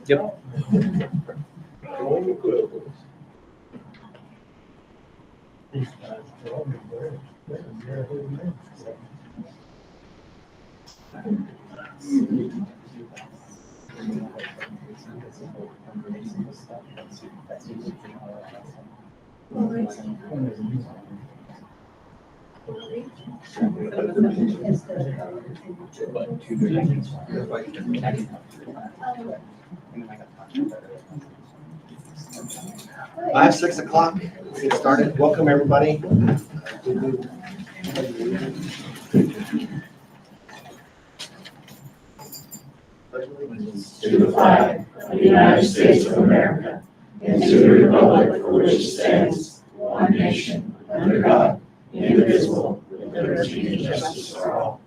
Yep. By 6 o'clock, let's get started. Welcome, everybody. To the flag of the United States of America and to the republic for which it stands, one nation, under God, indivisible, with liberty and justice for all.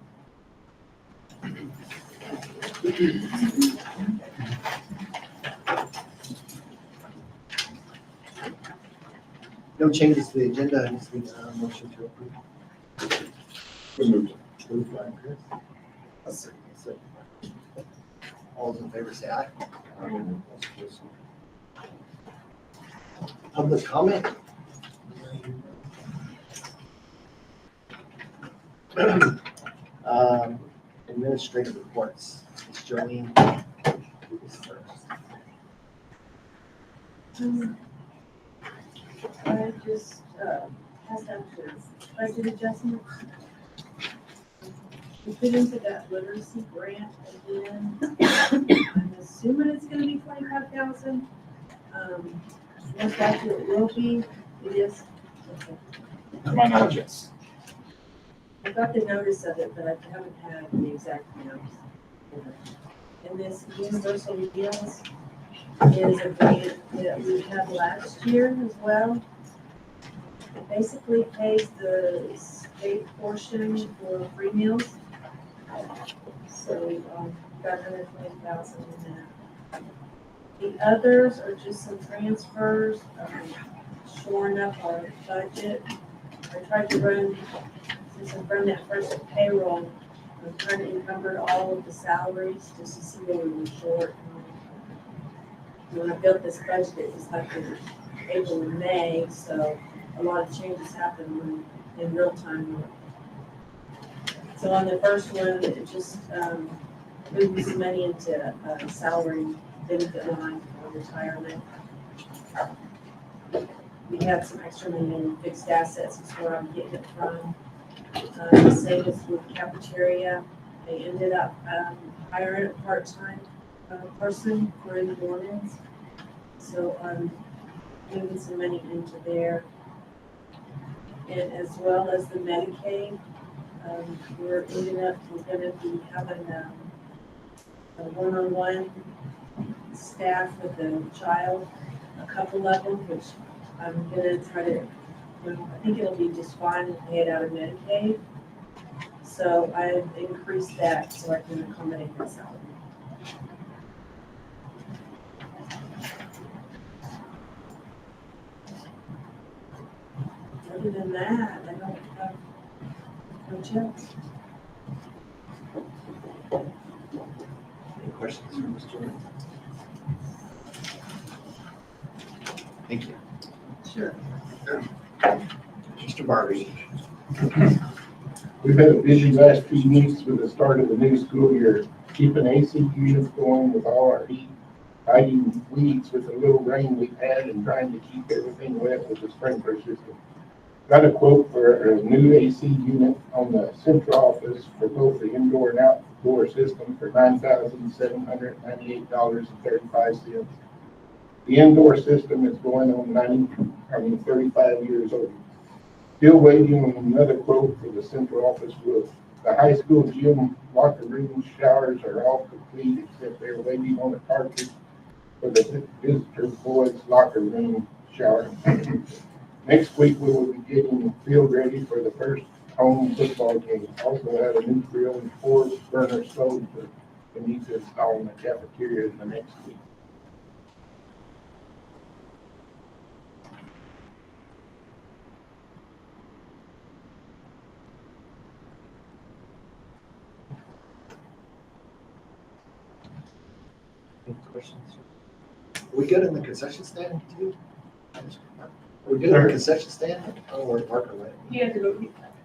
No changes to the agenda. I just need a motion to approve. Moved by Chris. All those in favor say aye. Public comment? Administrative reports. Ms. Jolene. I just passed out the budget adjustments. We put into that literacy grant again. I'm assuming it's gonna be 25,000. Most likely it will be. It is. Okay. To my knowledge, yes. I got the notice of it, but I haven't had the exact notice. And this universal deals is a grant that we had last year as well. It basically pays the state portion for free meals. So we got another 20,000 in that. The others are just some transfers, shoring up our budget. I tried to run, since I've run that first payroll, I'm trying to encumber all of the salaries just to see where we were short. When I built this budget, it was like in April and May, so a lot of changes happened in real time. So on the first one, it just moved some money into salary benefit line for retirement. We had some extra money in fixed assets, is where I'm getting it from. Same as with cafeteria, they ended up hiring a part-time person for in the mornings. So I'm moving some money into there. And as well as the Medicaid, we're gonna be having a one-on-one staff with the child, a couple of them, which I'm gonna try to, I think it'll be just fine to pay it out of Medicaid. So I've increased that so I can accommodate that salary. Other than that, I don't have no checks. Any questions for Ms. Jolene? Thank you. Sure. Mr. Barbie. We've had a busy last few weeks with the start of the new school year, keeping AC units going with all our heat, hiding weeds with the little rain we've had, and trying to keep everything wet with the sprinkler system. Got a quote for a new AC unit on the central office for both the indoor and outdoor system for $9,798.35. The indoor system is going on 35 years old. Still waiting on another quote for the central office roof. The high school gym, locker rooms, showers are all complete except they're waiting on a cartridge for the visitor boys' locker room shower. Next week, we will be getting field ready for the first home football game. Also have a new 3 and 4 burner stove that we need to install in the cafeteria in the next week. Any questions? Are we good in the concession stand too? Are we good in the concession stand? Oh, we're Parker, right? He had to go,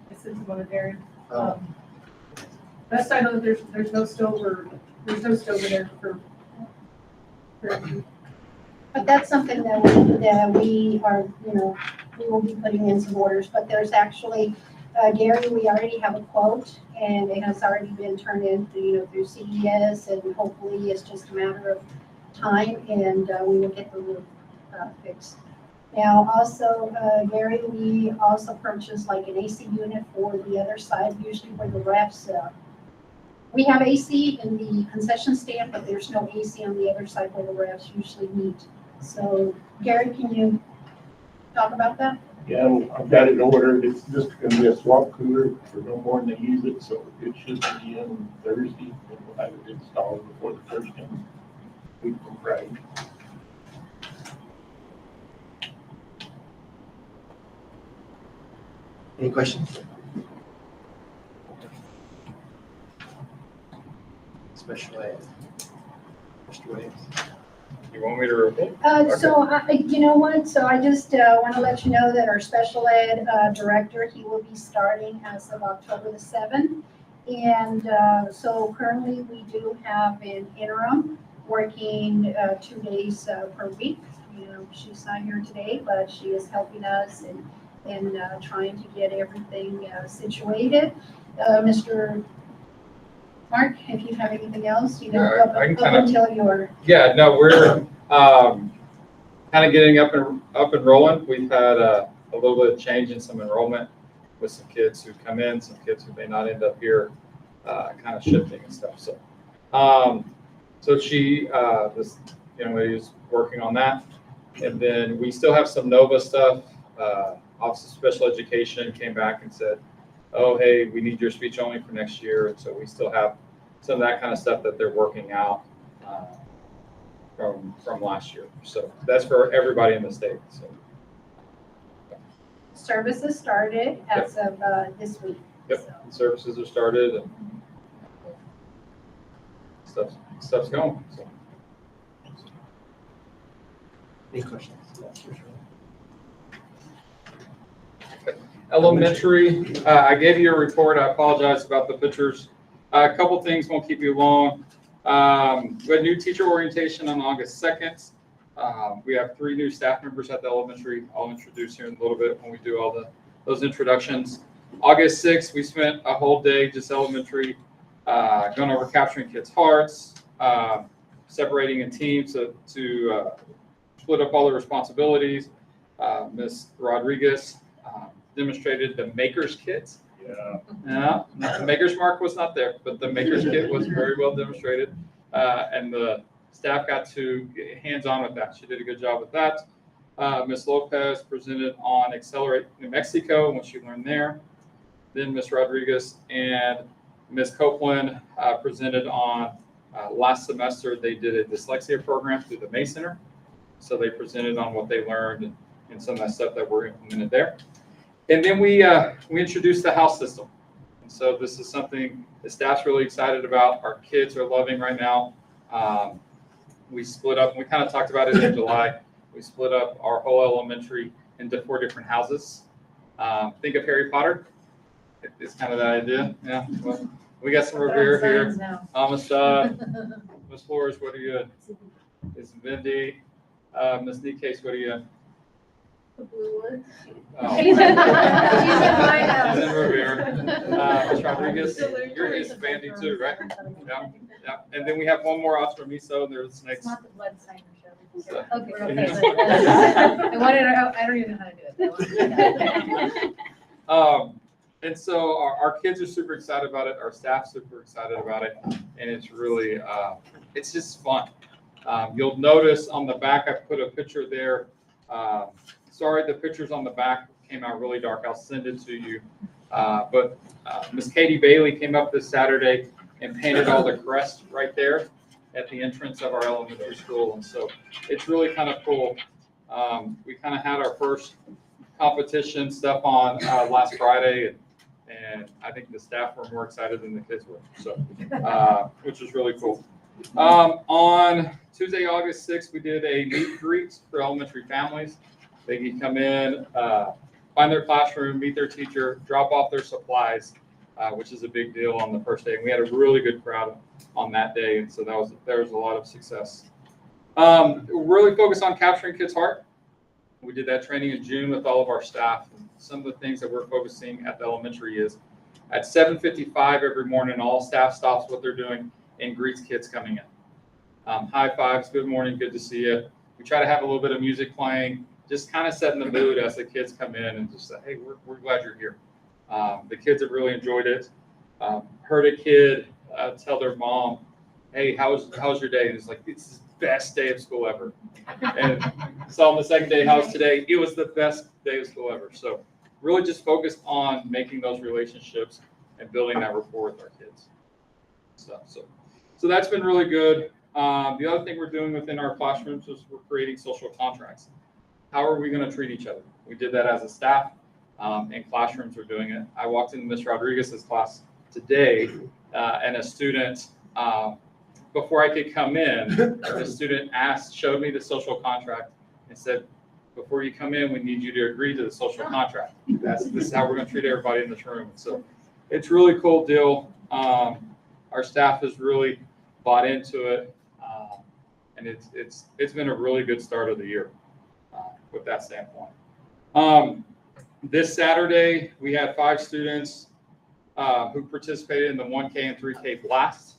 I sent him on a dairy. Oh, Best I know, there's no stove in there for. But that's something that we are, we will be putting in some orders, but there's actually, Gary, we already have a quote and it has already been turned in, through CES, and hopefully it's just a matter of time and we will get the roof fixed. Now, also, Gary, we also purchased like an AC unit for the other side, usually where the refs, we have AC in the concession stand, but there's no AC on the other side where the refs usually meet. So Gary, can you talk about that? Yeah, I've got it ordered. It's just gonna be a swap cooler for no more than they use it, so it should be in Thursday. And we'll have it installed before the first game, week from Friday. any questions? Special ed. Mr. Williams. You want me to repeat? So, you know what, so I just want to let you know that our special ed director, he will be starting as of October the 7th. And so currently we do have an interim working 2 days per week. She's not here today, but she is helping us in trying to get everything situated. Mr. Mark, if you have anything else, Yeah, I can up until your. Yeah, no, we're kind of getting up and rolling. We've had a little bit of change in some enrollment with some kids who come in, some kids who may not end up here, kind of shifting and stuff. So she, this young lady is working on that. And then we still have some NOVA stuff. Office of Special Education came back and said, oh, hey, we need your speech only for next year. And so we still have some of that kind of stuff that they're working out from last year. So that's for everybody in the state. So. Services started as of this week. Yep, services are started and stuff's going. So. Any questions? Elementary, I gave you a report. I apologize about the pictures. A couple things won't keep you long. We had new teacher orientation on August 2nd. We have 3 new staff members at the elementary. I'll introduce here in a little bit when we do all those introductions. August 6th, we spent a whole day just elementary going over capturing kids' hearts, separating in teams to split up all the responsibilities. Ms. Rodriguez demonstrated the Maker's Kit. Yeah, the Maker's Mark was not there, but the Maker's Kit was very well demonstrated. And the staff got to get hands-on with that. She did a good job with that. Ms. Lopez presented on Accelerate New Mexico and what she learned there. Then Ms. Rodriguez and Ms. Copeland presented on last semester. They did a dyslexia program through the May Center. So they presented on what they learned and some of that stuff that were implemented there. And then we introduced the house system. And so this is something the staff's really excited about. Our kids are loving right now. We split up, and we kind of talked about it in July. We split up our whole elementary into 4 different houses. Think of Harry Potter. It's kind of the idea. Yeah. Well, we got some Revere here. Amistad. Miss Flores, what are you at? It's Vindy. Miss Nikes, what are you at? The blue one. Oh. She's in my house. She's in Revere. Ms. Rodriguez, you're his Vandy too, right? Yeah. Yeah. And then we have one more out from Miso, and there's snakes. It's not the blood sign show. So- Okay, we're okay. I don't even know how to do it. And so our kids are super excited about it. Our staff's super excited about it. And it's really, it's just fun. You'll notice on the back, I put a picture there. sorry, the pictures on the back came out really dark. I'll send it to you. But Miss Katie Bailey came up this Saturday and painted all the crest right there at the entrance of our elementary school. And so it's really kind of cool. We kind of had our first competition stuff on last Friday, and I think the staff were more excited than the kids were, so which was really cool. On Tuesday, August 6th, we did a meet and greet for elementary families. They can come in, find their classroom, meet their teacher, drop off their supplies, which is a big deal on the first day. And we had a really good crowd on that day, and so there was a lot of success. Really focused on capturing kids' heart. We did that training in June with all of our staff. Some of the things that we're focusing at the elementary is at 7:55 every morning, all staff stops what they're doing and greets kids coming in. High fives, good morning, good to see you. We try to have a little bit of music playing, just kind of setting the mood as the kids come in and just say, hey, we're glad you're here. The kids have really enjoyed it. Heard a kid tell their mom, hey, how's your day? And it's like, it's the best day of school ever. And saw on the second day, how's today? It was the best day of school ever. So really just focused on making those relationships and building that rapport with our kids. So that's been really good. The other thing we're doing within our classrooms is we're creating social contracts. How are we going to treat each other? We did that as a staff, and classrooms are doing it. I walked into Ms. Rodriguez's class today, and a student, before I could come in, the student showed me the social contract and said, before you come in, we need you to agree to the social contract. This is how we're going to treat everybody in this room. So it's a really cool deal. Our staff has really bought into it, and it's been a really good start of the year with that standpoint. This Saturday, we had 5 students who participated in the 1K and 3K blast.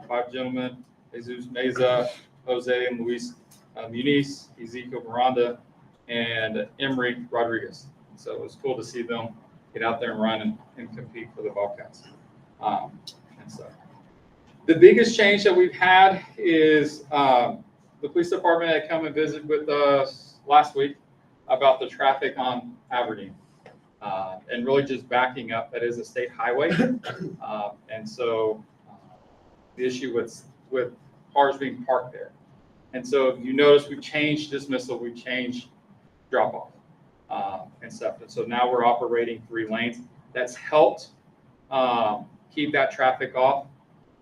5 gentlemen, Jesus Meza, Jose and Luis Muniz, Ezekiel Miranda, and Emery Rodriguez. So it was cool to see them get out there and run and compete for the Bobcats. And so the biggest change that we've had is the police department had come and visited with us last week about the traffic on Aberdeen. And really just backing up. That is a state highway. And so the issue with cars being parked there. And so if you notice, we've changed dismissal, we've changed drop off and stuff. And so now we're operating 3 lanes. That's helped keep that traffic off.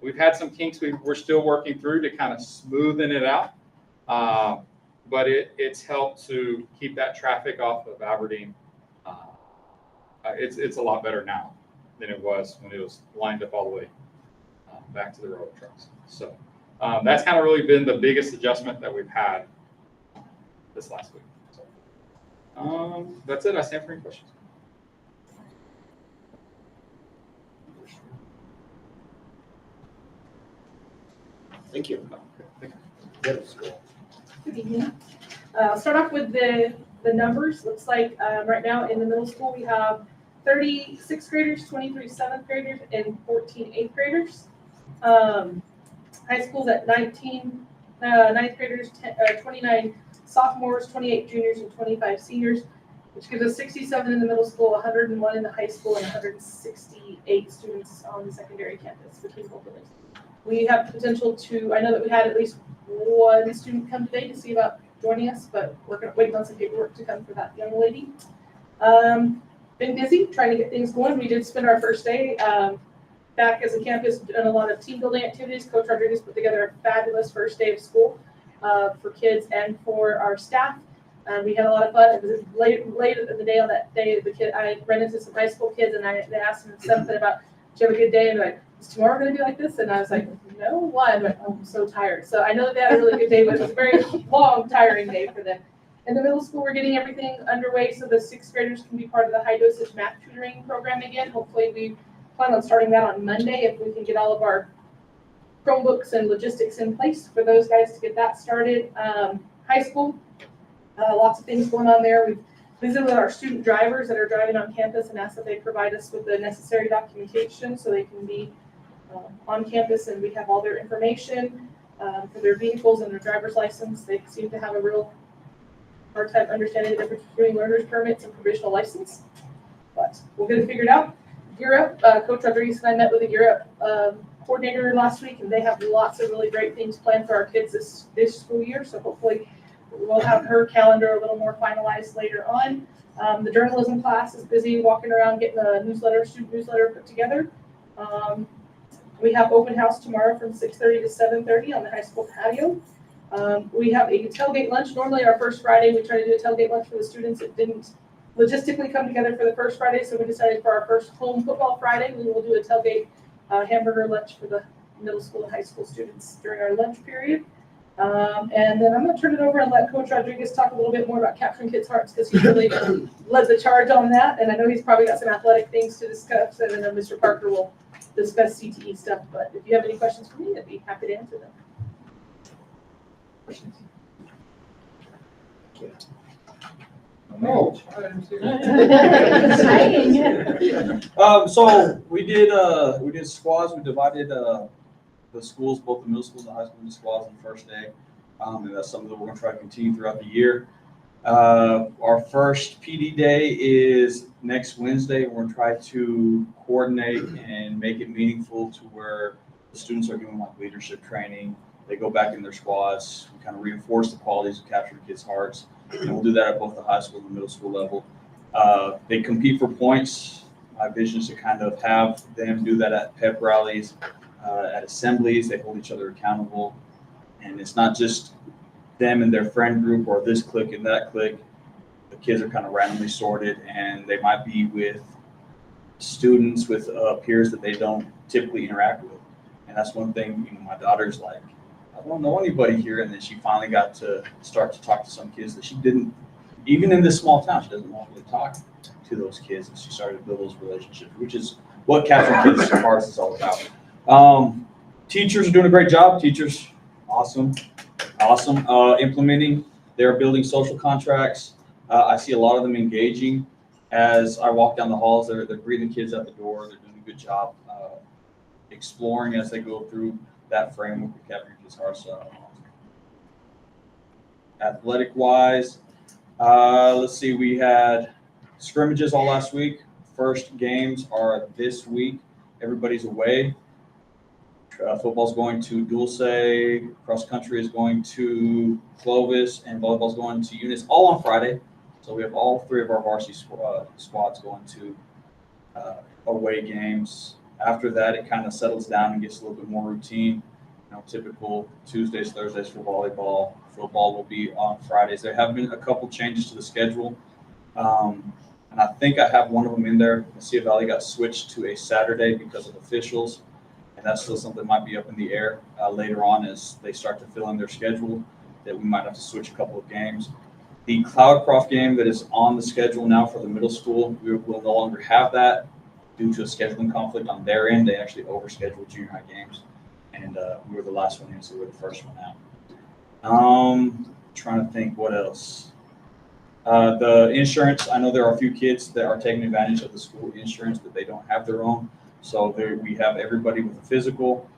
We've had some kinks we're still working through to kind of smoothen it out. But it's helped to keep that traffic off of Aberdeen. It's a lot better now than it was when it was lined up all the way back to the railroad tracks. So that's kind of really been the biggest adjustment that we've had this last week. So that's it. I stand for any questions. Thank you. Good evening. I'll start off with the numbers. Looks like right now in the middle school we have 30 6th graders, 23 7th graders, and 14 8th graders. High school's at 19 9th graders, 29 sophomores, 28 juniors, and 25 seniors, which gives us 67 in the middle school, 101 in the high school, and 168 students on the secondary campus between both buildings. We have potential I know that we had at least one student come today to see about joining us, but we're waiting on some paperwork to come for that young lady. Been busy trying to get things going. We did spend our first day back as a campus doing a lot of team building activities. Coach Rodriguez put together a fabulous first day of school for kids and for our staff. We had a lot of fun. It was late in the day on that day. I ran into some high school kids and they asked them something about, did you have a good day? And they're like, is tomorrow going to be like this? And I was like, no, why? I'm like, oh, I'm so tired. So I know that they had a really good day, but it was a very long, tiring day for them. In the middle school, we're getting everything underway so the 6th graders can be part of the high dosage math tutoring program again. Hopefully we plan on starting that on Monday if we can get all of our Chromebooks and logistics in place for those guys to get that started. High school, lots of things going on there. We've visited with our student drivers that are driving on campus and asked that they provide us with the necessary documentation so they can be on campus and we have all their information for their vehicles and their driver's license. They seem to have a real hard time understanding the difference between learner's permits and provisional license. But we'll get it figured out. Gear Up, Coach Rodriguez and I met with the Gear Up coordinator last week, and they have lots of really great things planned for our kids this school year. So hopefully we'll have her calendar a little more finalized later on. The journalism class is busy walking around getting a student newsletter put together. We have open house tomorrow from 6:30 to 7:30 on the high school patio. We have a tailgate lunch. Normally our first Friday, we try to do a tailgate lunch for the students. It didn't logistically come together for the first Friday, so we decided for our first home football Friday, we will do a tailgate hamburger lunch for the middle school and high school students during our lunch period. And then I'm going to turn it over and let Coach Rodriguez talk a little bit more about capturing kids' hearts, because he really led the charge on that. And I know he's probably got some athletic things to discuss, and then Mr. Parker will discuss CTE stuff. But if you have any questions for me, I'd be happy to answer them. Oh. So we did squads. We divided the schools, both the middle schools and high school, into squads on the first day. And that's something that we're going to try to continue throughout the year. Our first PD day is next Wednesday. We're going to try to coordinate and make it meaningful to where the students are doing like leadership training. They go back in their squads. We kind of reinforce the qualities of capturing kids' hearts. And we'll do that at both the high school and the middle school level. They compete for points. My vision is to kind of have them do that at pep rallies, at assemblies. They hold each other accountable. And it's not just them and their friend group or this clique and that clique. The kids are kind of randomly sorted, and they might be with students, with peers that they don't typically interact with. And that's one thing, my daughter's like, I don't know anybody here. And then she finally got to start to talk to some kids that she didn't, even in this small town, she doesn't want to talk to those kids. And she started to build those relationships, which is what capturing kids' hearts is all about. Teachers are doing a great job. Teachers, awesome. Implementing. They're building social contracts. I see a lot of them engaging. As I walk down the halls, they're greeting kids at the door. They're doing a good job exploring as they go through that framework of capturing kids' hearts. Athletic-wise, let's see, we had scrimmages all last week. First games are this week. Everybody's away. Football's going to Dulce, cross country is going to Clovis, and volleyball's going to Eunice, all on Friday. So we have all three of our varsity squads going to away games. After that, it kind of settles down and gets a little bit more routine. Typical Tuesdays, Thursdays for volleyball. Football will be on Fridays. There have been a couple changes to the schedule. And I think I have one of them in there. Mesilla Valley got switched to a Saturday because of officials. And that's still something that might be up in the air later on as they start to fill in their schedule, that we might have to switch a couple of games. The Cloudcroft game that is on the schedule now for the middle school, we will no longer have that due to a scheduling conflict on their end. They actually overscheduled junior high games. And we were the last one in, so we were the first one out. Trying to think what else. The insurance, I know there are a few kids that are taking advantage of the school insurance, but they don't have their own. So we have everybody with a physical,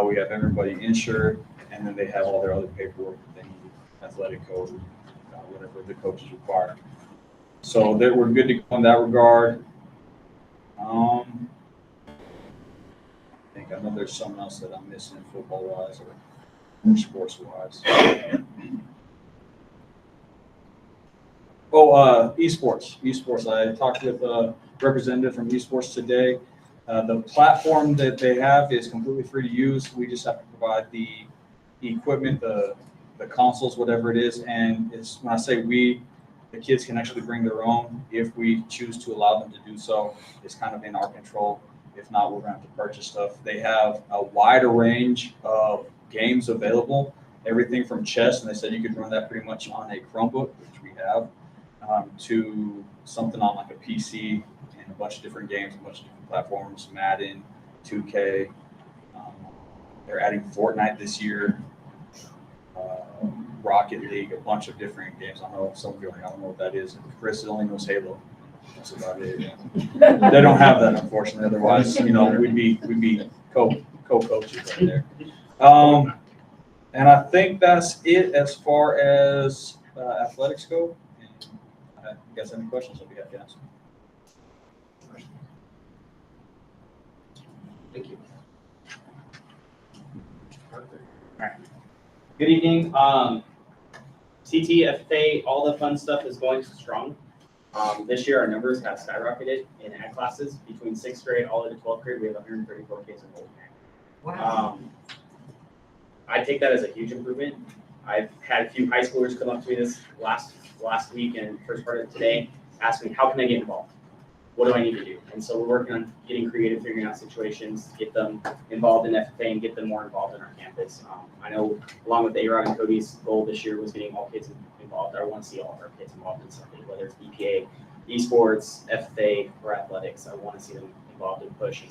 we have everybody insured, and then they have all their other paperwork that they need, athletic code, whatever the coaches require. So we're good to go in that regard. I know there's something else that I'm missing football-wise or sports-wise. Esports. I talked with a representative from esports today. The platform that they have is completely free to use. We just have to provide the equipment, the consoles, whatever it is. And it's when I say we, the kids can actually bring their own if we choose to allow them to do so. It's kind of in our control. If not, we're going to have to purchase stuff. They have a wider range of games available, everything from chess, and they said you could run that pretty much on a Chromebook, which we have, to something on like a PC and a bunch of different games, a bunch of different platforms, Madden, 2K. They're adding Fortnite this year, Rocket League, a bunch of different games. I know some of you are like, I don't know what that is. Chris only knows Halo. That's about it. Yeah. They don't have that, unfortunately. Otherwise, we'd be co-coaches right there. And I think that's it as far as athletics go. And if you guys have any questions, I'll be happy to answer. Thank you. Good evening. CT, FFA, all the fun stuff is going strong. This year, our numbers have skyrocketed in ag classes. Between 6th grade all the way to 12th grade, we have 134 kids enrolled in ag. Wow. I take that as a huge improvement. I've had a few high schoolers come up to me this last week and first part of today, ask me, how can I get involved? What do I need to do? And so we're working on getting creative, figuring out situations to get them involved in FFA and get them more involved in our campus. I know along with A-Rod and Cody's goal this year was getting all kids involved. I want to see all of our kids involved in something, whether it's EPA, esports, FFA, or athletics. I want to see them involved in pushing.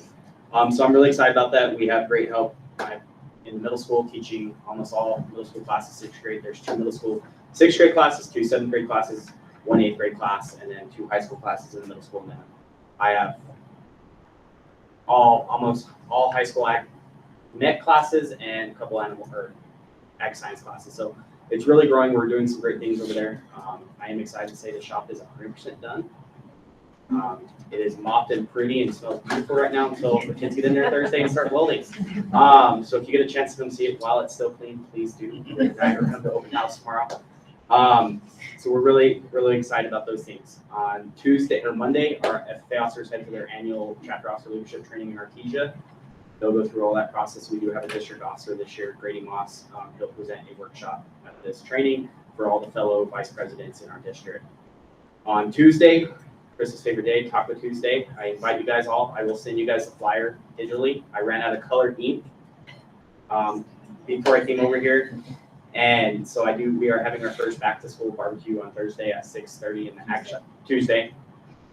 So I'm really excited about that. We have great help. I'm in middle school teaching almost all middle school classes, 6th grade. There's 2 middle school 6th grade classes, 2 7th grade classes, 1 8th grade class, and then 2 high school classes in the middle school. And then I have almost all high school ag net classes and a couple animal or ag science classes. So it's really growing. We're doing some great things over there. I am excited to say the shop is 100% done. It is mopped and pretty and smells beautiful right now until the kids get in there Thursday and start welding. So if you get a chance to come see it while it's still clean, please do. We're come to open house tomorrow. So we're really, really excited about those things. On Tuesday or Monday, our FFA officers head for their annual chapter officer leadership training in Artesia. They'll go through all that process. We do have a district officer this year, Grady Moss. He'll present a workshop at this training for all the fellow vice presidents in our district. On Tuesday, Chris's favorite day, Taco Tuesday. I invite you guys all. I will send you guys a flyer digitally. I ran out of colored ink before I came over here. And so we are having our first back to school barbecue on Thursday at 6:30 in the ag shop. Tuesday.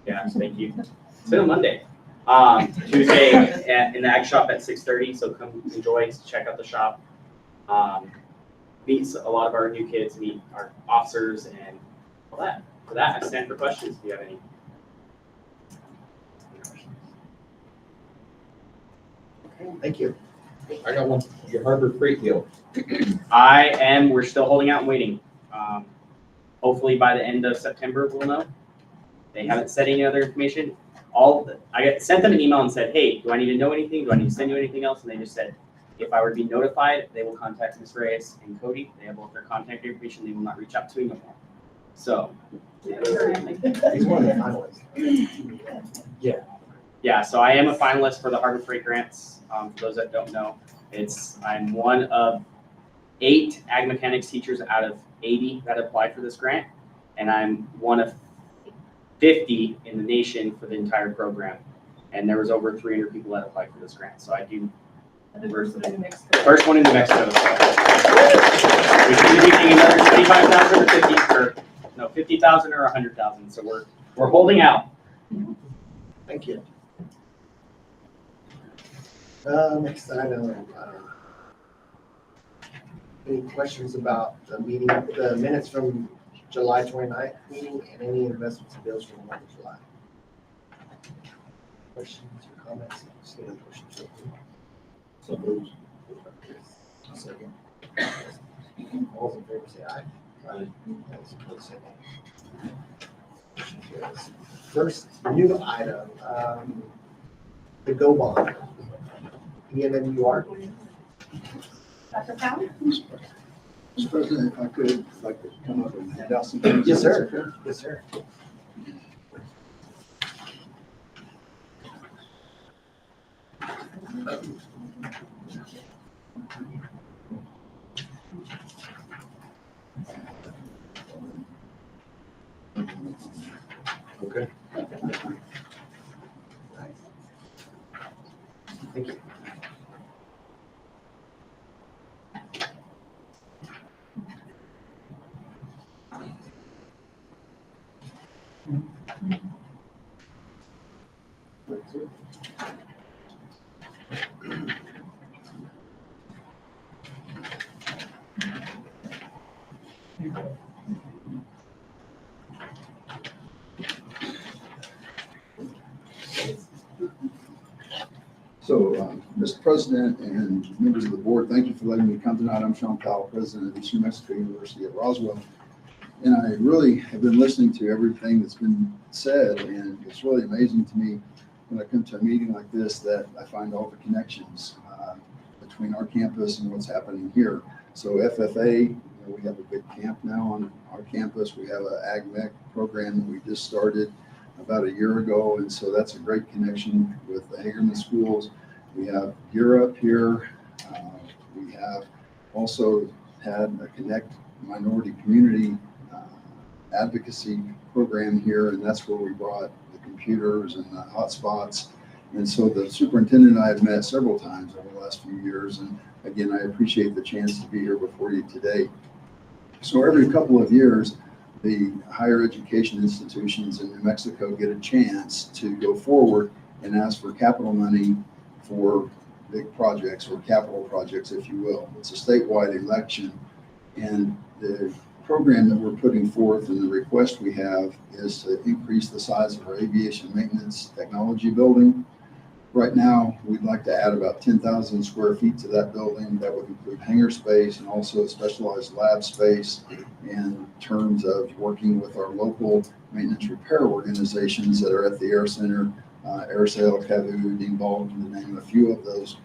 Yeah, thank you. It's been a Monday. Tuesday in the ag shop at 6:30. So come enjoy, check out the shop. Meet a lot of our new kids, meet our officers and all that. For that, I stand for questions if you have any. Thank you. I got one. Your Harbor Freight deal. We're still holding out and waiting. Hopefully by the end of September, we'll know. They haven't said any other information. Sent them an email and said, hey, do I need to know anything? Do I need to send you anything else? And they just said, if I were to be notified, they will contact Ms. Reyes and Cody. They have both their contact information. They will not reach out to me no more. So. He's one of the finalists. Yeah, so I am a finalist for the Harbor Freight grants. For those that don't know, I'm one of 8 ag mechanics teachers out of 80 that applied for this grant, and I'm one of 50 in the nation for the entire program. And there was over 300 people that applied for this grant. So I do. First one in New Mexico. So. We should be getting another 25,000 or 50,000 or 100,000. So we're holding out. Thank you. Next item. Any questions about the meeting, the minutes from July 29th meeting and any investments and bills from the month of July? Questions or comments? Just need a motion to approve. So moved. Second. All those in favor say aye. Aye. Those opposed say nay. Motion carries. First new item, the Go Bond. EMMUR. Dr. Powell? Mr. President, if I could, I'd like to come up and hand out some things. Yes, sir. Yes, sir. Okay. Thank you. So, Mr. President and members of the board, thank you for letting me come tonight. I'm Sean Powell, President of East New Mexico University at Roswell. And I really have been listening to everything that's been said, and it's really amazing to me when I come to a meeting like this that I find all the connections between our campus and what's happening here. So FFA, we have a big camp now on our campus. We have an Ag Mech program that we just started about a year ago, and so that's a great connection with the Hagerman schools. We have Gear Up here. We have also had a Connect Minority Community advocacy program here, and that's where we brought the computers and the hotspots. And so the superintendent and I have met several times over the last few years, and again, I appreciate the chance to be here before you today. So every couple of years, the higher education institutions in New Mexico get a chance to go forward and ask for capital money for big projects or capital projects, if you will. It's a statewide election, and the program that we're putting forth and the request we have is to increase the size of our aviation maintenance technology building. Right now, we'd like to add about 10,000 square feet to that building. That would include hangar space and also specialized lab space in terms of working with our local maintenance repair organizations that are at the Air Center, AirSail, Cavu, Dean Baldwin, to name a few of those.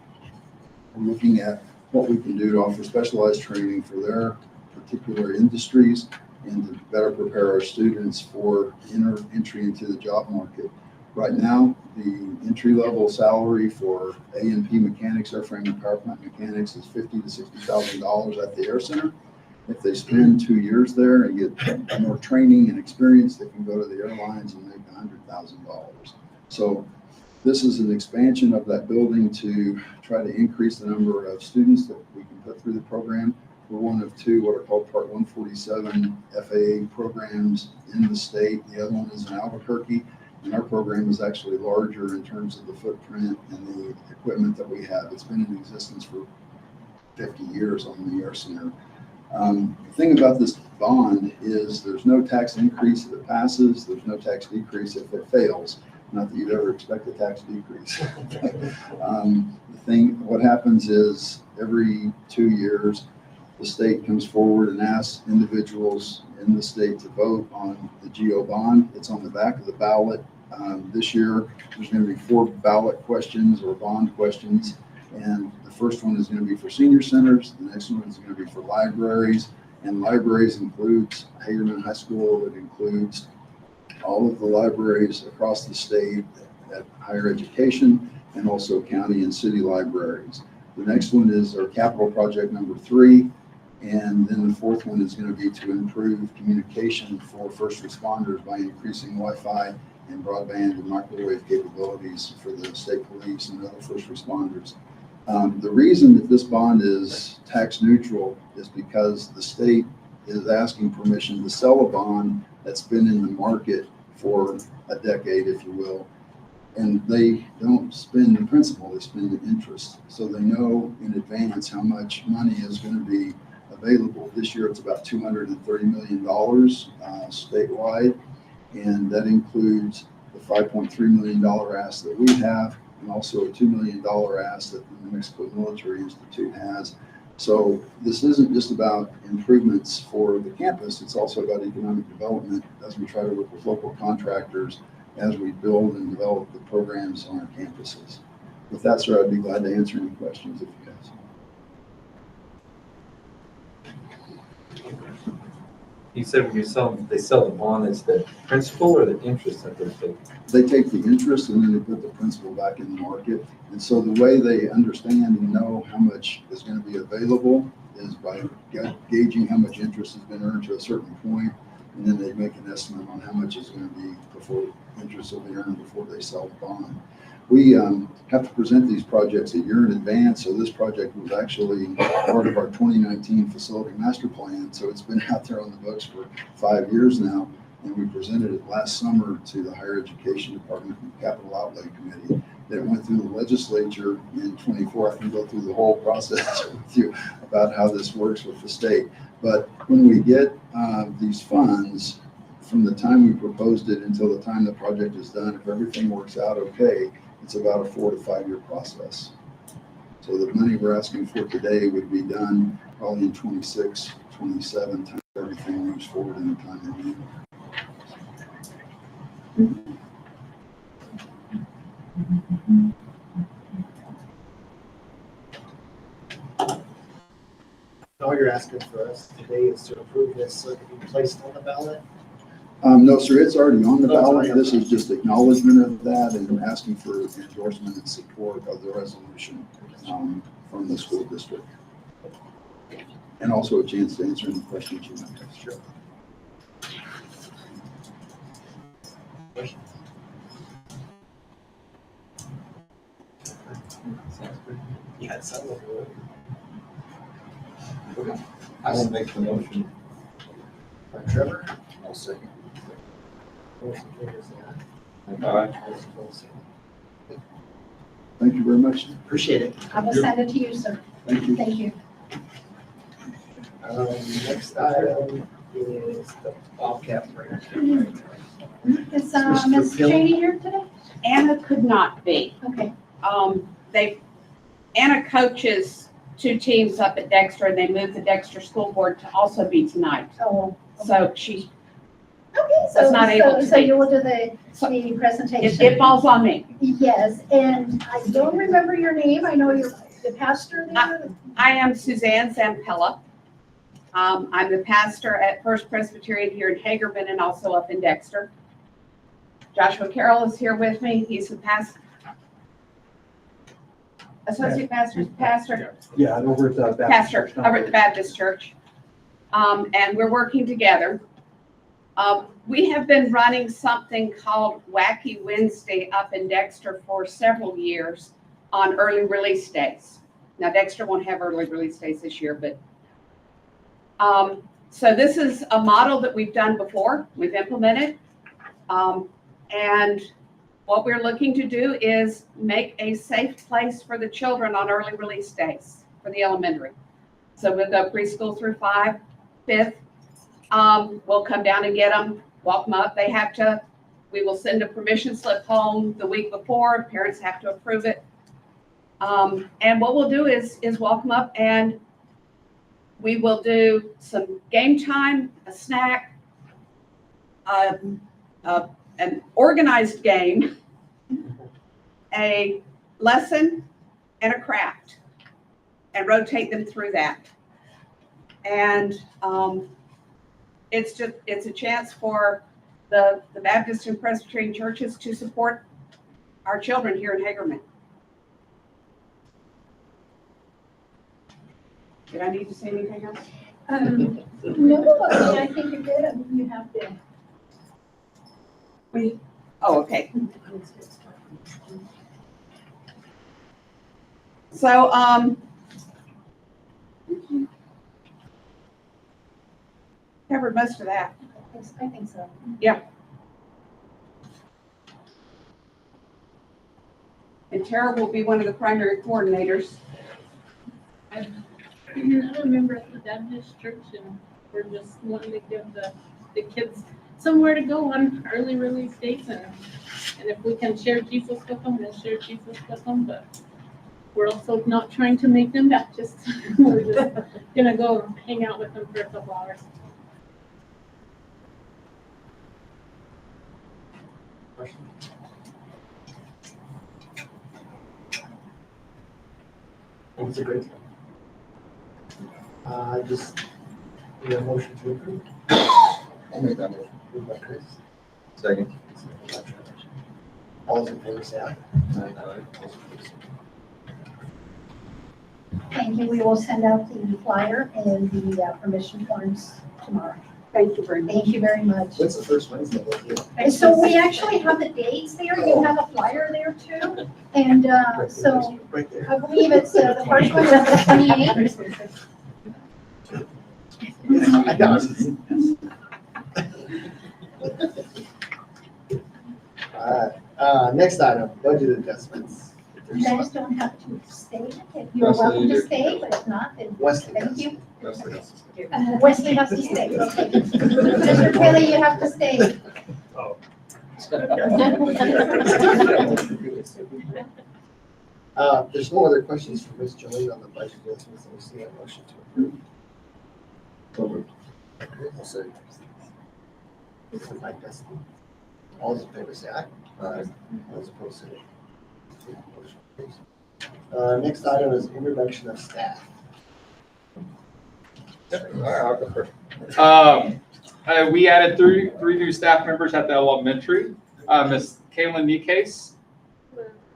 We're looking at what we can do to offer specialized training for their particular industries and to better prepare our students for entry into the job market. Right now, the entry-level salary for A&P mechanics, airframe and power plant mechanics, is $50,000 to $60,000 at the Air Center. If they spend 2 years there and get more training and experience, they can go to the airlines and make $100,000. So this is an expansion of that building to try to increase the number of students that we can put through the program. We're one of two what are called Part 147 FAA programs in the state. The other one is in Albuquerque, and our program is actually larger in terms of the footprint and the equipment that we have. It's been in existence for 50 years on the Air Center. The thing about this bond is there's no tax increase if it passes. There's no tax decrease if it fails. Not that you'd ever expect a tax decrease. What happens is every 2 years, the state comes forward and asks individuals in the state to vote on the GO bond. It's on the back of the ballot. This year, there's going to be 4 ballot questions or bond questions. And the first one is going to be for senior centers. The next one is going to be for libraries. And libraries includes Hagerman High School. It includes all of the libraries across the state at higher education and also county and city libraries. The next one is our capital project number 3. And then the fourth one is going to be to improve communication for first responders by increasing Wi-Fi and broadband and microwave capabilities for the state police and other first responders. The reason that this bond is tax neutral is because the state is asking permission to sell a bond that's been in the market for a decade, if you will. And they don't spend the principal, they spend the interest. So they know in advance how much money is going to be available. This year it's about $230 million statewide, and that includes the $5.3 million ask that we have, and also a $2 million ask that the New Mexico Military Institute has. So this isn't just about improvements for the campus, it's also about economic development as we try to work with local contractors as we build and develop the programs on our campuses. With that, sir, I'd be glad to answer any questions if you have some. You said when they sell the bond, it's the principal or the interest that they're taking? They take the interest and then they put the principal back in the market. And so the way they understand and know how much is going to be available is by gauging how much interest has been earned to a certain point, and then they make an estimate on how much is going to be before interest will be earned before they sell the bond. We have to present these projects a year in advance, so this project was actually part of our 2019 facility master plan, so it's been out there on the books for 5 years now, and we presented it last summer to the Higher Education Department and Capital Outlay Committee. That went through the legislature in 24. I can go through the whole process with you about how this works with the state. But when we get these funds, from the time we proposed it until the time the project is done, if everything works out okay, it's about a 4 to 5 year process. So the money we're asking for today would be done probably in 26, 27 times everything moves forward in a timely manner. All you're asking for us today is to approve this so it can be placed on the ballot. No, sir, it's already on the Oh, it's ballot. already on the This is just acknowledgement of that and asking for endorsement and support of the resolution from the school district. And also a chance to answer any questions you might have. Sure. Yeah, it sounds like it would. I will make the motion. Trevor? I'll second. Motion carries, All right. All those opposed, say no. Thank you very much. Appreciate it. I will send it to you, sir. Thank you. Thank you. Next item is the Bobcat Parade. Is Mr. Ms. Phil? Cheney here today? Anna could not be. Okay. Anna coaches 2 teams up at Dexter, and they moved the Dexter School Board to also be tonight. Oh, So she, okay, Was not able to so be. you will do the presentation? it falls on me. Yes, and I don't remember your name. I know you're the pastor there. I am Suzanne Zampella. I'm the pastor at First Presbyterian here in Hagerman and also up in Dexter. Joshua Carroll is here with me. He's the associate pastor. Yeah, over at the Pastor over at the Baptist Church. And we're working together. We have been running something called Wacky Wednesday up in Dexter for several years on early release days. Now Dexter won't have early release days this year, but so this is a model that we've done before, we've implemented. And what we're looking to do is make a safe place for the children on early release days for the elementary. So we'll go preschool through 5th. We'll come down and get them, walk them up. We will send a permission slip home the week before. Parents have to approve it. And what we'll do is walk them up, and we will do some game time, a snack, an organized game, a lesson, and a craft, and rotate them through that. And it's a chance for the Baptist and Presbyterian churches to support our children here in Hagerman. Did I need to say anything else? No, I think you're good. I mean, you have to. Oh, okay. So, covered most of that. I think so. And Tara will be one of the primary coordinators. I'm a member of the Baptist Church, and we're just wanting to give the kids somewhere to go on early release days, and if we can share Jesus with them, we'll share Jesus with them, but we're also not trying to make them Baptists. We're just gonna go hang out with them for a couple hours. It's a great time. Just need a motion to approve. I'll make that motion. Moved by Chris. Second. Second by Trevor. All those in favor say aye. All those opposed, say no. Thank you. We will send out the flyer and the permission forms tomorrow. Thank you very much. Thank you very much. What's the first Wednesday of the year? And so we actually have the dates there. You have a flyer there too. And so Right there. I believe it's the first one is the 28th. I got it. All right, next item, budget adjustments. You guys don't have to stay. You're welcome to stay, but if not, then Wesley thank does. you. Wesley has to stay. Wesley has to stay. Okay. Mr. Kelly, you have to stay. There's no other questions for Ms. Jolene on the budget adjustments, and we see a motion to approve. I'll say. Mike Dustin. All those in favor say aye. Aye. All those opposed say nay. Motion carries. Next item is introduction of staff. All right, I'll go first. We added three new staff members at the elementary. Miss Kaylin Nikase.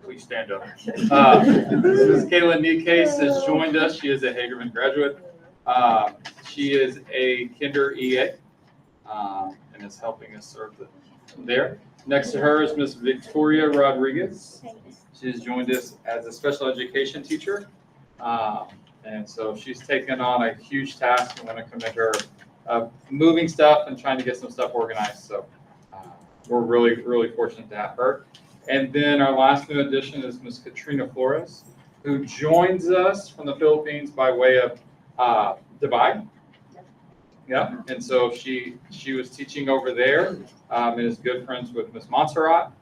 Please stand up. Miss Kaylin Nikase has joined us. She is a Hagerman graduate. She is a kinder EA and is helping us serve there. Next to her is Miss Victoria Rodriguez. She's joined us as a special education teacher. And so she's taken on a huge task. I'm going to commit her moving stuff and trying to get some stuff organized. So we're really, really fortunate to have her. And then our last new addition is Miss Katrina Flores, who joins us from the Philippines by way of Dubai. Yeah, and so she was teaching over there and is good friends with Miss Montserrat.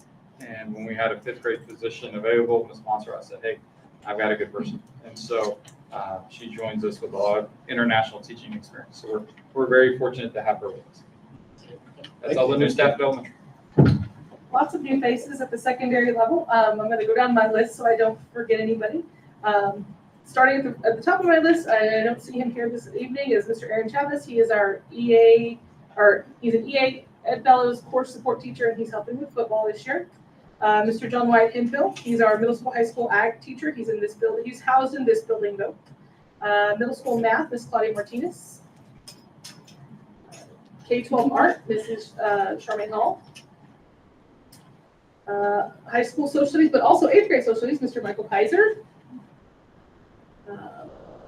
And when we had a 5th grade position available, Miss Montserrat said, "Hey, I've got a good person." And so she joins us with a lot of international teaching experience. So we're very fortunate to have her with us. That's all the new staff development. Lots of new faces at the secondary level. I'm going to go down my list so I don't forget anybody. Starting at the top of my list, I don't see him here this evening, is Mr. Aaron Chavez. He is our EA, or he's an EA Ed Fellows course support teacher, and he's helping with football this year. Mr. John White Hinfield, he's our middle school, high school ag teacher. He's in this building. He's housed in this building though. Middle school math, Miss Claudia Martinez. K-12 art, Mrs. Charmaine Hall. High school social studies, but also 8th grade social studies, Mr. Michael Kaiser.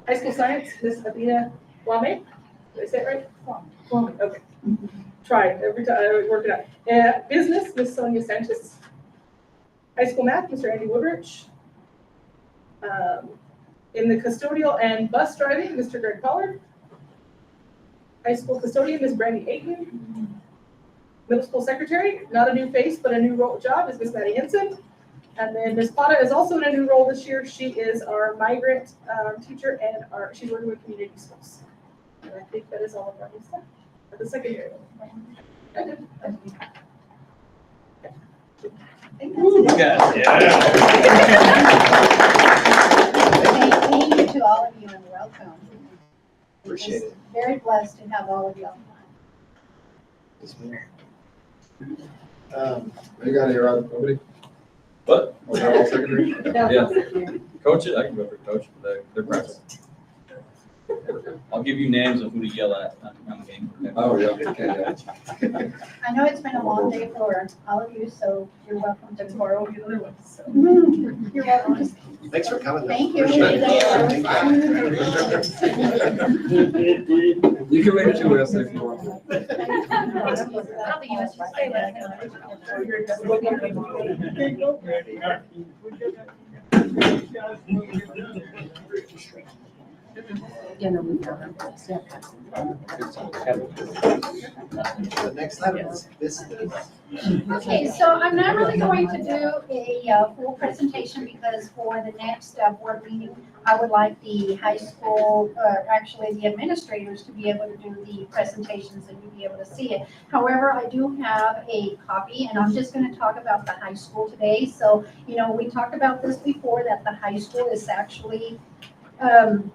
High school science, Ms. Athena Wame. Did I say it right? Wame. Okay. Try every time I work it out. Business, Ms. Sonia Sanchez. High school math, Mr. Andy Woodrich. In the custodial and bus driving, Mr. Greg Pollard. High school custodian, Ms. Brandy Aiken. Middle school secretary, not a new face, but a new role job, is Ms. Maddie Henson. And then Ms. Plata is also in a new role this year. She is our migrant teacher, and she's working with community schools. And I think that is all of our new stuff at the secondary level. Thank you to all of you and welcome. Appreciate it. Very blessed to have all of you. Yes, ma'am. You got any, Rob? Nobody? What? Was that all secondary? Yeah. Coach it. I can go for coach. They're practicing. I'll give you names of who to yell at on the game. Oh, yeah, okay, yeah. I know it's been a long day for all of you, so you're welcome to. Tomorrow will be another one. So. You're welcome. Thanks for coming. Thank you. Appreciate it. You can make it to us if you want to. I don't think you must just say that. The next item is business. Okay, so I'm not really going to do a full presentation because for the next board meeting, I would like the high school, actually the administrators to be able to do the presentations and you be able to see it. However, I do have a copy and I'm just going to talk about the high school today. So, you know, we talked about this before that the high school is actually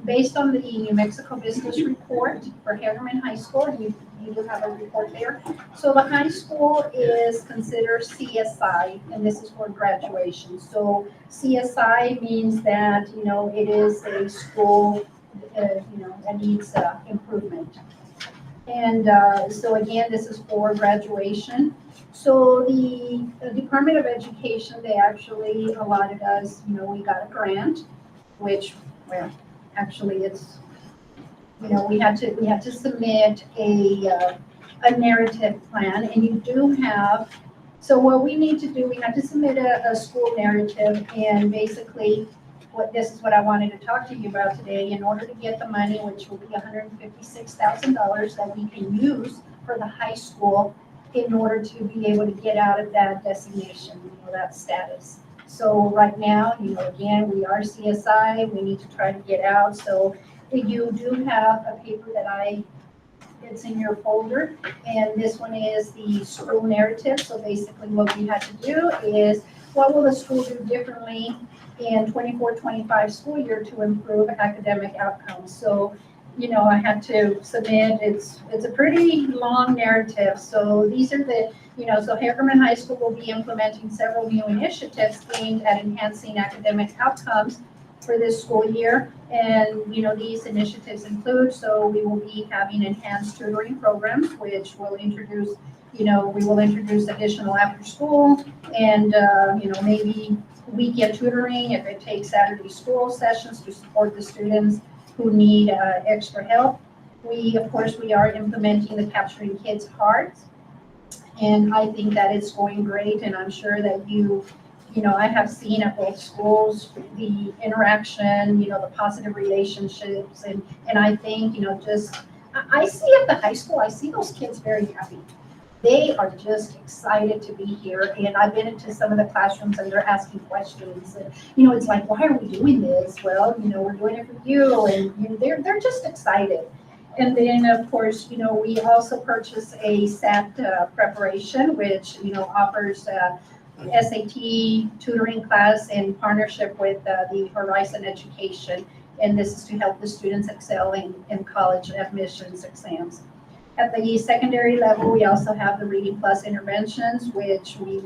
based on the New Mexico Business Report for Hagerman High School, and you do have a report there. So the high school is considered CSI, and this is for graduation. So CSI means that, you know, it is a school, you know, that needs improvement. And so again, this is for graduation. So the Department of Education, they actually allotted us, you know, we got a grant, which, well, actually it's, you know, we had to submit a narrative plan, and you do have, so what we need to do, we had to submit a school narrative, and basically this is what I wanted to talk to you about today. In order to get the money, which will be $156,000 that we can use for the high school in order to be able to get out of that designation, you know, that status. So right now, you know, again, we are CSI, we need to try to get out. So you do have a paper that I It's in your folder, and this one is the school narrative. So basically what we had to do is, what will the school do differently in 24-25 school year to improve academic outcomes? So, I had to submit, it's a pretty long narrative. So these are the, so Hagerman High School will be implementing several new initiatives aimed at enhancing academic outcomes for this school year. And, these initiatives include, so we will be having enhanced tutoring programs, which will introduce, we will introduce additional after school and, maybe weekend tutoring if it takes Saturday school sessions to support the students who need extra help. Of course, we are implementing the Capturing Kids Hearts. And I think that it's going great, and I'm sure that I have seen at both schools the interaction, the positive relationships, and I think, I see at the high school, I see those kids very happy. They are just excited to be here, and I've been into some of the classrooms and they're asking questions, and, it's like, why are we doing this? Well, we're doing it for you, and they're just excited. And then, of course, we also purchase a SAT preparation, which, offers SAT tutoring class in partnership with the Horizon Education. And this is to help the students excel in college admissions exams. At the secondary level, we also have the Reading Plus interventions, which we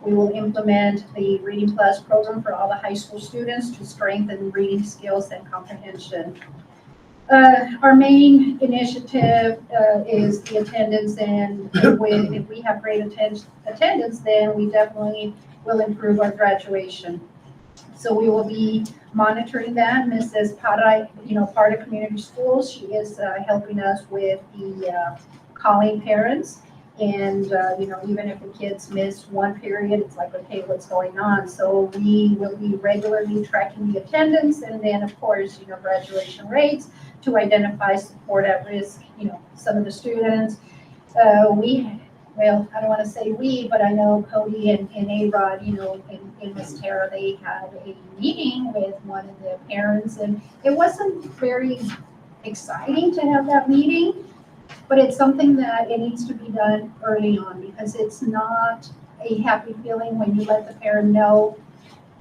will implement the Reading Plus program for all the high school students to strengthen reading skills and comprehension. Our main initiative is the attendance, and if we have great attendance, then we definitely will improve our graduation. So we will be monitoring that. Mrs. Parra, part of Community Schools, she is helping us with the calling parents. And, even if the kids miss one period, it's like, okay, what's going on? So we will be regularly tracking the attendance, and then, of course, graduation rates to identify support at risk, some of the students. Well, I don't want to say we, but I know Cody and A-Rod, and Miss Tara, they had a meeting with one of the parents, and it wasn't very exciting to have that meeting, but it's something that it needs to be done early on, because it's not a happy feeling when you let the parent know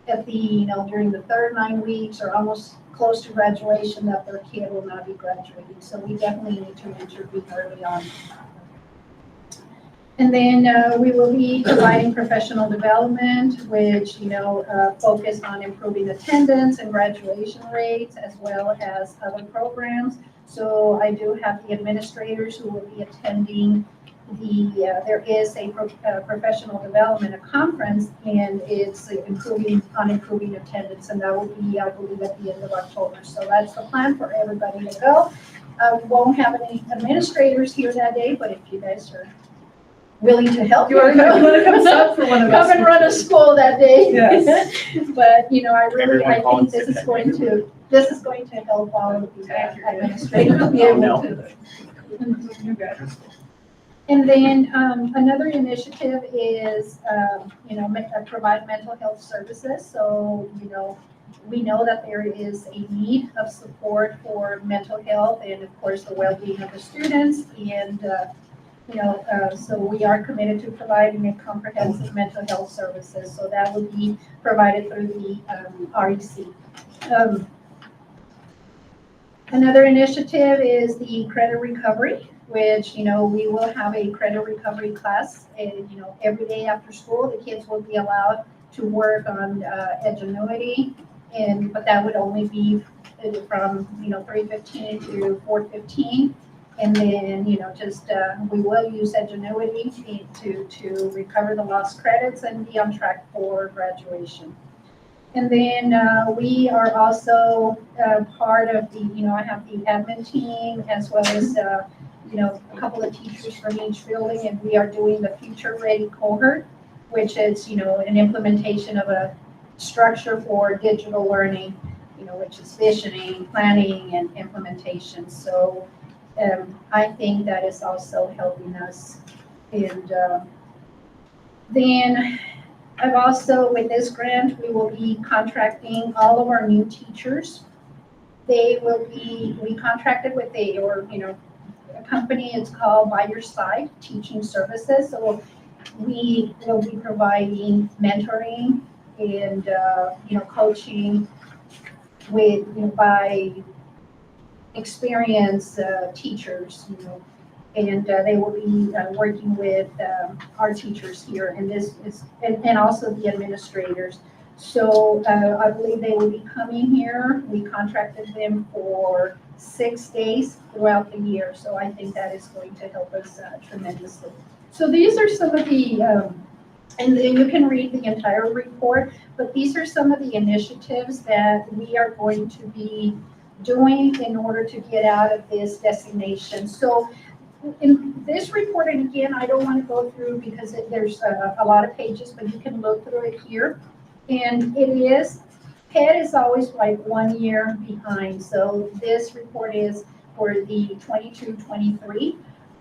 at the, during the third 9 weeks or almost close to graduation that their kid will not be graduating. So we definitely need to intervene early on. And then we will be providing professional development, which, focus on improving attendance and graduation rates, as well as other programs. So I do have the administrators who will be attending there is a professional development, a conference, and it's improving attendance, and that will be, I believe, at the end of October. So that's the plan for everybody to go. We won't have any administrators here that day, but if you guys are willing to help, You want to come sub for one of us? come and run a school that day. Yes. But, I think this this is going to help all of the administrators be able to. And then another initiative is, provide mental health services. So, we know that there is a need of support for mental health and, of course, the well-being of the students. And, so we are committed to providing a comprehensive mental health services. So that will be provided through the REC. Another initiative is the credit recovery, which, we will have a credit recovery class, and, every day after school, the kids will be allowed to work on Edgenuity, but that would only be from, 3:15 to 4:15. And then, we will use Edgenuity to recover the lost credits and be on track for graduation. And then we are also part of the, I have the admin team as well as, a couple of teachers from each building, and we are doing the Future Ready cohort, which is, an implementation of a structure for digital learning, which is visioning, planning, and implementation. So I think that is also helping us. And then I've also, with this grant, we will be contracting all of our new teachers. We contracted with company is called By Your Side Teaching Services. So we will be providing mentoring and, coaching with, by experienced teachers, and they will be working with our teachers here, and this is, and also the administrators. So I believe they will be coming here. We contracted them for 6 days throughout the year, so I think that is going to help us tremendously. So these are some of the, and then you can read the entire report, but these are some of the initiatives that we are going to be doing in order to get out of this designation. So in this report, and again, I don't want to go through because there's a lot of pages, but you can look through it here. And PED is always like 1 year behind. So this report is for the 22-23.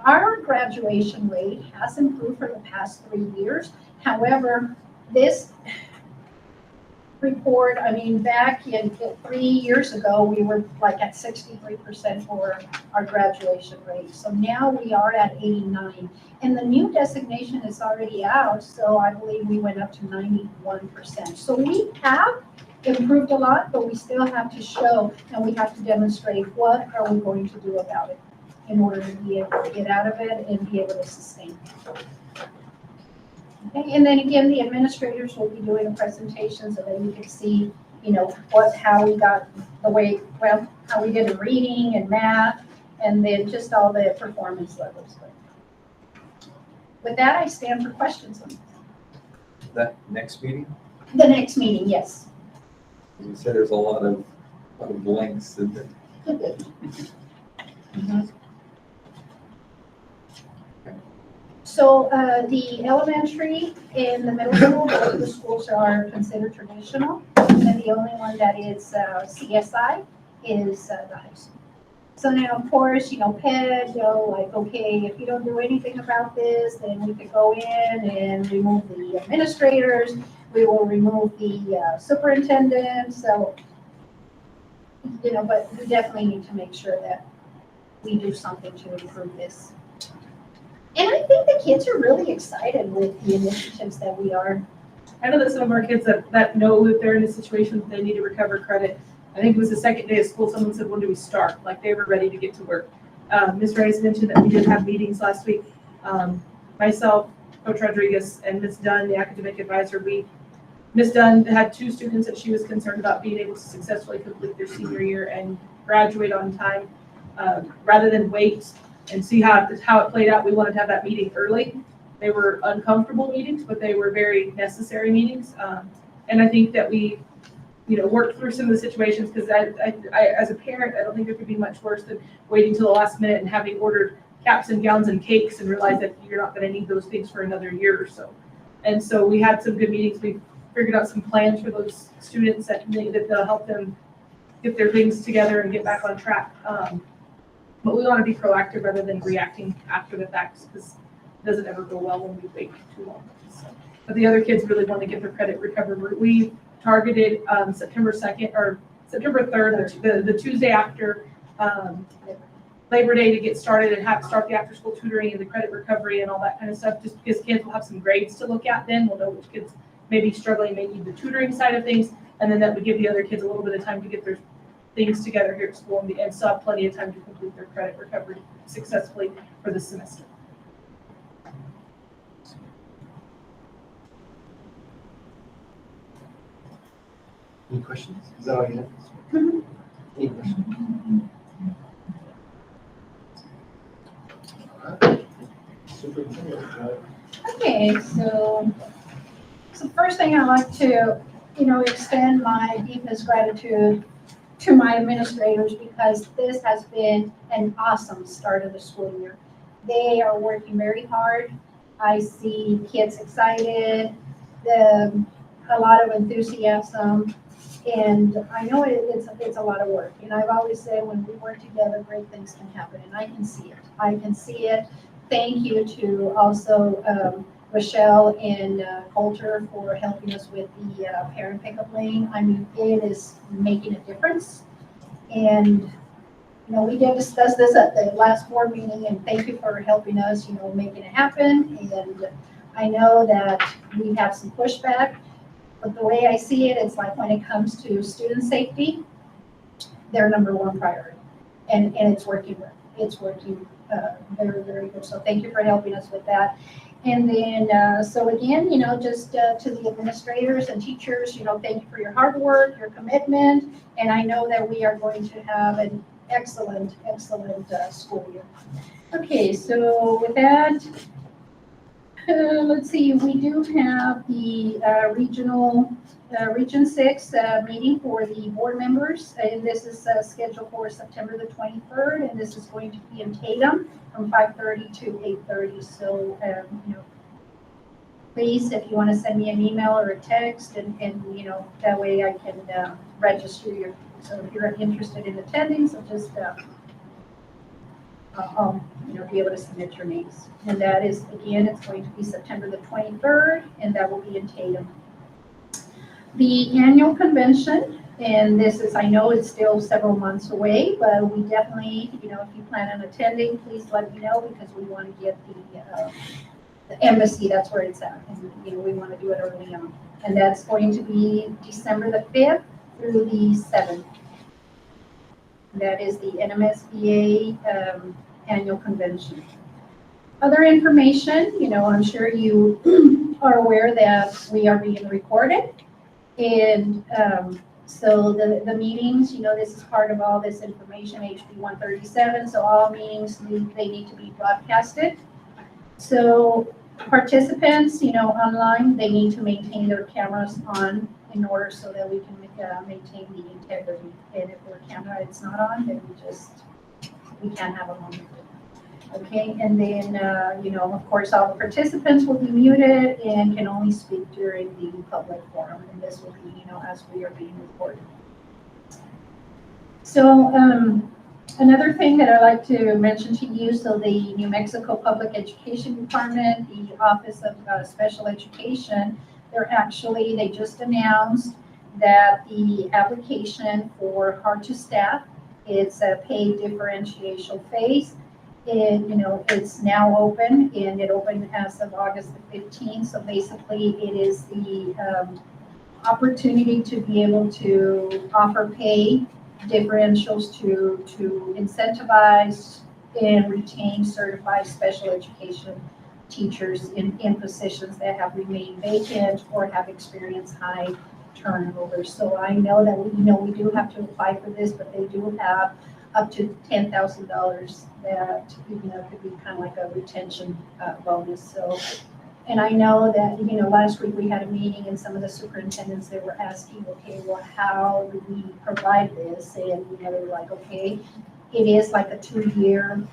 Our graduation rate has improved for the past 3 years. However, this report, back in 3 years ago, we were like at 63% for our graduation rate. So now we are at 89. And the new designation is already out, so I believe we went up to 91%. So we have improved a lot, but we still have to show and we have to demonstrate what are we going to do about it in order to be able to get out of it and be able to sustain it. Okay, and then again, the administrators will be doing a presentation so that you can see, how we got how we did in reading and math, and then just all the performance levels. With that, I stand for questions. That next meeting, The next meeting, yes. you said there's a lot of blanks in there. So the elementary and the middle school, both of the schools are considered traditional. And the only one that is CSI is the high school. So now, of course, PED, okay, if you don't do anything about this, then we could go in and remove the administrators. We will remove the superintendent. So, but we definitely need to make sure that we do something to improve this. And I think the kids are really excited with the initiatives that we are. I know that some of our kids that know that they're in a situation that they need to recover credit. I think it was the second day of school, someone said, when do we start? Like they were ready to get to work. Ms. Rice mentioned that we did have meetings last week. Myself, Coach Rodriguez, and Ms. Dunn, the academic advisor, Ms. Dunn had 2 students that she was concerned about being able to successfully complete their senior year and graduate on time. Rather than wait and see how it played out, we wanted to have that meeting early. They were uncomfortable meetings, but they were very necessary meetings. And I think that we, worked through some of the situations because I, as a parent, I don't think there could be much worse than waiting till the last minute and having ordered caps and gowns and cakes and realize that you're not going to need those things for another year or so. And so we had some good meetings. We figured out some plans for those students that'll help them get their things together and get back on track. But we want to be proactive rather than reacting after the fact because it doesn't ever go well when we wait too long. So, but the other kids really want to get their credit recovered. We targeted September 2nd or September 3rd, the Tuesday after Labor Day to get started and start the after school tutoring and the credit recovery and all that kind of stuff, just because kids will have some grades to look at then. We'll know which kids may be struggling, may need the tutoring side of things, and then that would give the other kids a little bit of time to get their things together here at school and still have plenty of time to complete their credit recovery successfully for the semester. Any questions? Is that all you have? Any questions? All right. Superintendent. Okay, so first thing I'd like to, extend my deepest gratitude to my administrators because this has been an awesome start of the school year. They are working very hard. I see kids excited, a lot of enthusiasm, and I know it's a lot of work. And I've always said when we work together, great things can happen, and I can see it. I can see it. Thank you to also Rochelle and Coulter for helping us with the parent pickup lane. I mean, it is making a difference. And, we did discuss this at the last board meeting, and thank you for helping us, making it happen. And I know that we have some pushback, but the way I see it, it's like when it comes to student safety, they're number one priority. And it's working, very, very good. So thank you for helping us with that. And then, so again, just to the administrators and teachers, thank you for your hard work, your commitment. And I know that we are going to have an excellent school year. Okay, so with that, let's see, we do have the Region 6 meeting for the board members, and this is scheduled for September the 23rd, and this is going to be in Tatum from 5:30 to 8:30. So, please, if you want to send me an email or a text, and that way I can register you. So if you're interested in attending, so just be able to submit your names. And that is, again, it's going to be September the 23rd, and that will be in Tatum. The annual convention, and this is, I know it's still several months away, but we definitely, if you plan on attending, please let me know, because we want to get the embassy, that's where it's at. And, we want to do it early on. And that's going to be December the 5th through the 7th. That is the NMSBA annual convention. Other information, I'm sure you are aware that we are being recorded. And so the meetings, this is part of all this information, HB 137. So all meetings, they need to be broadcasted. So participants, online, they need to maintain their cameras on in order so that we can maintain the integrity. And if their camera is not on, then we can't have them on. Okay, and then, of course, all the participants will be muted and can only speak during the public forum. And this will be, as we are being recorded. So, another thing that I'd like to mention to you, so the New Mexico Public Education Department, the Office of Special Education, they just announced that the application for hard to staff, it's a paid differentiation phase. It's now open, and it opened as of August the 15th. So basically it is the opportunity to be able to offer pay differentials to incentivize and retain certified special education teachers in positions that have remained vacant or have experienced high turnover. So I know that we do have to apply for this, but they do have up to $10,000 that could be kind of like a retention bonus. So, and I know that last week we had a meeting, and some of the superintendents, they were asking, okay, well, how do we provide this? And they were like, okay, it is like a 2-year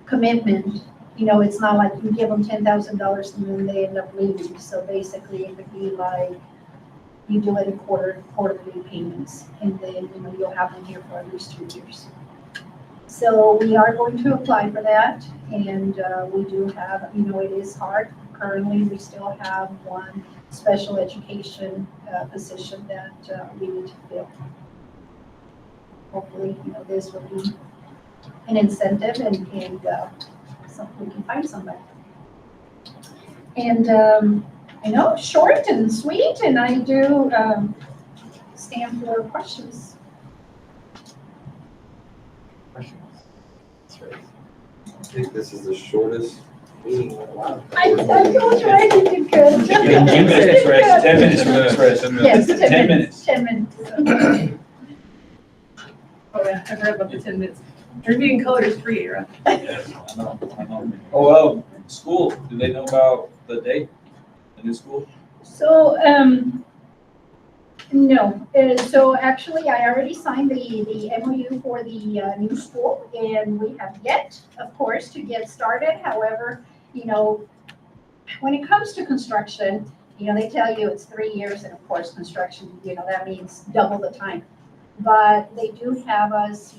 commitment. It's not like you give them $10,000 and then they end up leaving. So basically, it would be like you do it in quarterly payments, and then you'll have them here for at least 2 years. So we are going to apply for that, and we do have, it is hard. Currently, we still have one special education position that we need to fill. Hopefully, this will be an incentive, and we can find somebody. And I know, short and sweet, and I do stand for questions. Questions? I think this is the shortest meeting in a while. I told you I did good. 10 minutes rest, 10 minutes rest. Yes, 10 minutes. 10 minutes. Oh, yeah, I forgot about the 10 minutes. Reviewing color is free, right? Yes, I know. Oh, well, school, do they know about the date, the new school? So, no. So actually, I already signed the MOU for the new school, and we have yet, of course, to get started. However, when it comes to construction, they tell you it's 3 years, and of course, construction, that means double the time. But they do have us,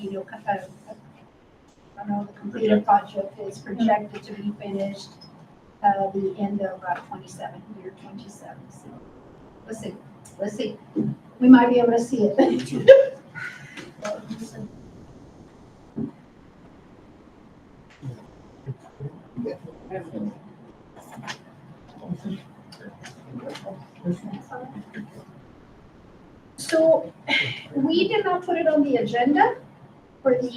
I know the completed project is projected to be finished the end of 27. So let's see. We might be able to see it. So we did not put it on the agenda for the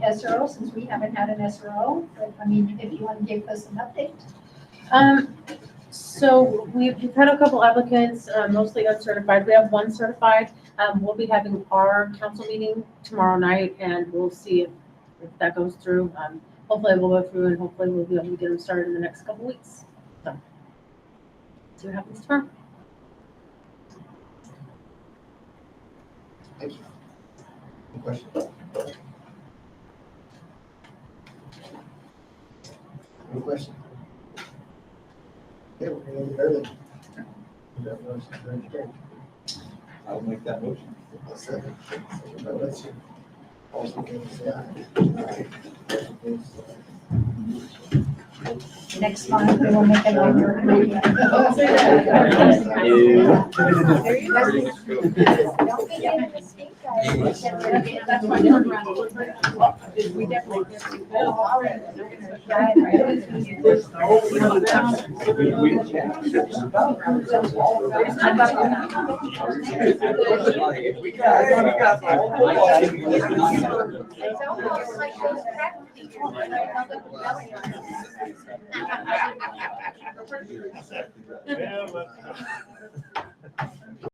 SRO, since we haven't had an SRO, but I mean, if you want to give us an update. So we've had a couple applicants, mostly uncertified. We have one certified. We'll be having our council meeting tomorrow night, and we'll see if that goes through. Hopefully we'll go through, and hopefully we'll be able to get them started in the next couple weeks. So, see what happens tomorrow. Thank you. Any questions? Any questions? Okay, we're gonna end it early. I'll make that motion. I'll second. Second by Lexi. All those in favor say aye. Next month, we will make a longer meeting. Aye. Don't make any mistake, guys. That's why they're running. We definitely. It's almost like those crack Yeah, but